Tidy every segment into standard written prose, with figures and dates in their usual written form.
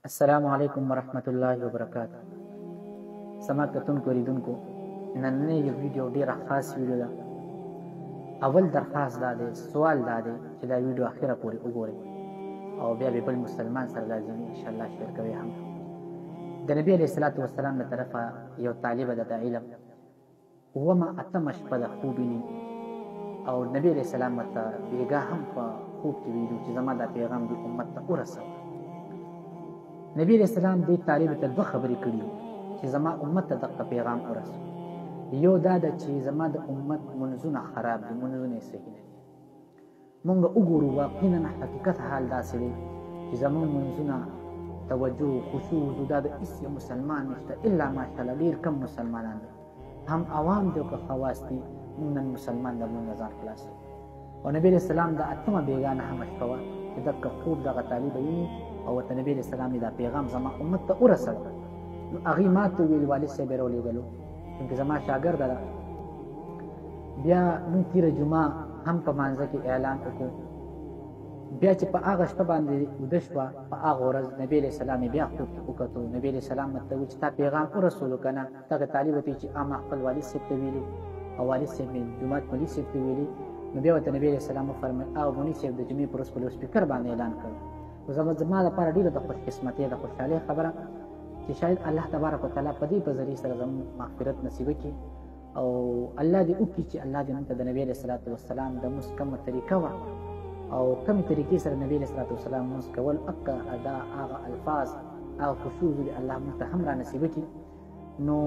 السلام علیکم ورحمت الله وبرکاته. سما کتونکو لیدونکو، نننۍ یو ویډیو ډېره خاص ویډیو ده. اول درخواست دا دی، سوال دا دی چې دا ویډیو اخره پورې وګورئ او بیا به بل مسلمان سره لازمي انشاءالله شیر کوئ هم. د نبي علیه الصلاة والسلام له طرفه یو طالبه ده د علم اومه اتمه شپه ده خوب ویني او نبي علیه السلام ورته بېګا هم په خوب کې ویلي چې زما دا پیغام دې امت ته ورسوه. نبی علیہ السلام دې طالب ته دوه خبرې کړي چې زما امت ته دغه پیغام ورسو. یو دا ده چې زما د امت منځونه خراب دي، منځونه یې صحیح نه دي. مونږ وګورو واقعا حقیقت حال داسې دی چې زمونږ منځونه توجه خشوع دا د هېڅ یو مسلمان نشته الا ماشاءالله ډېر کم مسلمانان دي، هم عوام دي او که خواص دي. مونږ نن مسلمان د مونږ نه ځان خلاص او نبی علیہ السلام د اتمه بېګا نهمه شپه وه چې دغه خوب دغه طالبه ویني او ورته نبي علیه السلام دا پیغام زما امت ته ورسوه. نو هغې ما ته وویل والد صاحب یې راولېږلو چونکې زما شاګرده ده. بیا موږ تېره جمعه هم په مانځه کې اعلان وکړو. بیا چې په هغه شپه باندې وده شوه، په هغه ورځ نبي علیه السلام یې بیا خوب کې وکتو. نبي علیه السلام ورته وویل چې تا پیغام ورسولو که نه؟ دغه طالب ورته چې ما خپل والد صاحب ته ویلي او والد صاحب مې جومات مولي صاحب ته ویلي. نو بیا ورته نبي علیه السلام وفرمیل هغه مولي صاحب د جمعې په ورځ په لوډسپیکر باندې اعلان کړ. زما لپاره ډېره د خوشقسمتۍ د خوشحالۍ خبره چې شاید الله تبارک وتعالی په دې په ذریعې سره زموږ مغفرت نصیبه کړي او الله دې وکړي چې الله دې موږ ته د نبي علیه الصلاة والسلام د مونځ کومه طریقه وه او کومې طریقې سره نبي علیه الصلاة والسلام مونځ کول، هغه ادا، هغه الفاظ، هغه خشوع الله موږ ته هم را نصیبه کړي. نو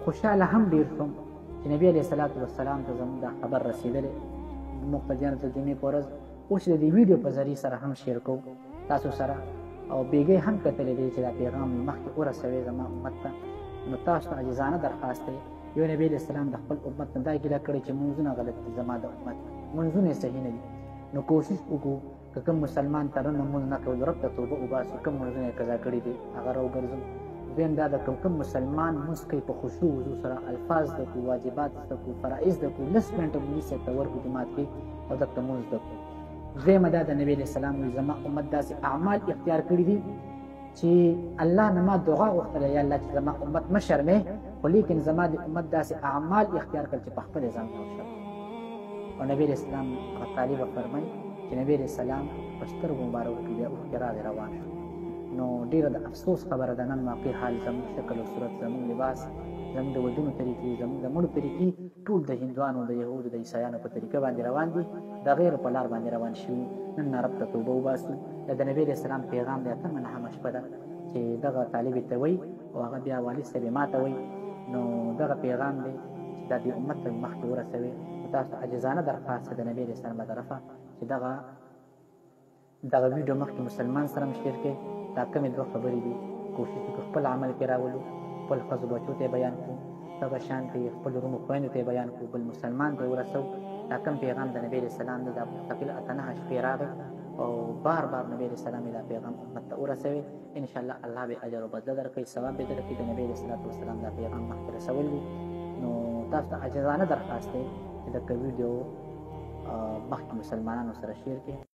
خوشحاله هم ډېر شوم چې نبي علیه الصلاة والسلام ته زموږ دا خبر رسېدلی. مقتدیانو ته جمعې په ورځ اوس د دې ویډیو په ذریعې سره هم شیر کوو تاسو سره او بیګې هم کتلی دی چې دا پیغام مخکې ورسوي زما امت ته. نو تاسو ته عاجزانه درخواست دی، یو نبي علیه السلام د خپل امت نه دا ګیله کړې چې منځونه غلط دي، زما د امت منځونه یې صحیح نه دي. نو کوشش وکړو که کوم مسلمان ترنه لمونځ نه کوي رب ته توبه وباسو، کوم منځونه یې قضا کړي دي هغه راوګرځو. دویم دا د کوم مسلمان مونځ کوي په خشوع وضو سره الفاظ زده کړو، واجبات زده کړو، فرایض زده کړو، لس منټه مولي صاحب ته ورکړو جومات کې او دلته مونځ زده کړو. دویمه دا د نبي علیه السلام وایي زما امت داسې اعمال اختیار کړي دي چې الله نه ما دعا غوښتله یا الله چې زما امت مه شرمې، خو لیکن زما د امت داسې اعمال اختیار کړل چې په خپل ځان نه وشرم. او نبي علیه السلام هغه طالبه فرمایي چې نبي علیه السلام په سترګو مبارکو کې بیا اوښکې راغې روان شو. نو ډېره د افسوس خبره ده نن واقع حال زموږ شکل او صورت، زموږ لباس، زموږ د ودونو طریقې، زموږ د مړو طریقې ټول د هندوانو، د یهودو، د عیسایانو په طریقه باندې روان دي، د غیرو په لار باندې روان شوي. نن رب ته توبه وباسو. د نبي علیه السلام پیغام د اتمه نهمه شپه ده چې دغه طالب ته وایي او هغه بیا والد صاحب یې ما ته وایي. نو دغه پیغام دی چې دا دې امت ته مخکې ورسوي. تاسو ته عاجزانه درخواست د نبي علیه السلام له طرفه چې دغه ویډیو مخکې مسلمان سره هم شیر کړئ. دا کمې دوه خبرې دي، کوشش وکړو خپل عمل کې راولو، خپل ښځو بچو ته یې بیان کړو، دغه شانتې خپل وروڼو خویندو ته یې بیان کړو، بل مسلمان ته یې ورسوو. دا کوم پیغام د نبي علیه السلام دی دا مستقل اته نهه شپې راغی او بار بار نبي علیه السلام دا پیغام امت ته ورسوي. انشاءالله الله به اجر او بدله درکوي، ثواب به درکوي. د نبي علیه الصلاة والسلام دا پیغام مخکې رسول دي. نو تاسو ته عاجزانه درخواست دی چې دغه ویډیو مخکې مسلمانانو سره شیر کړئ.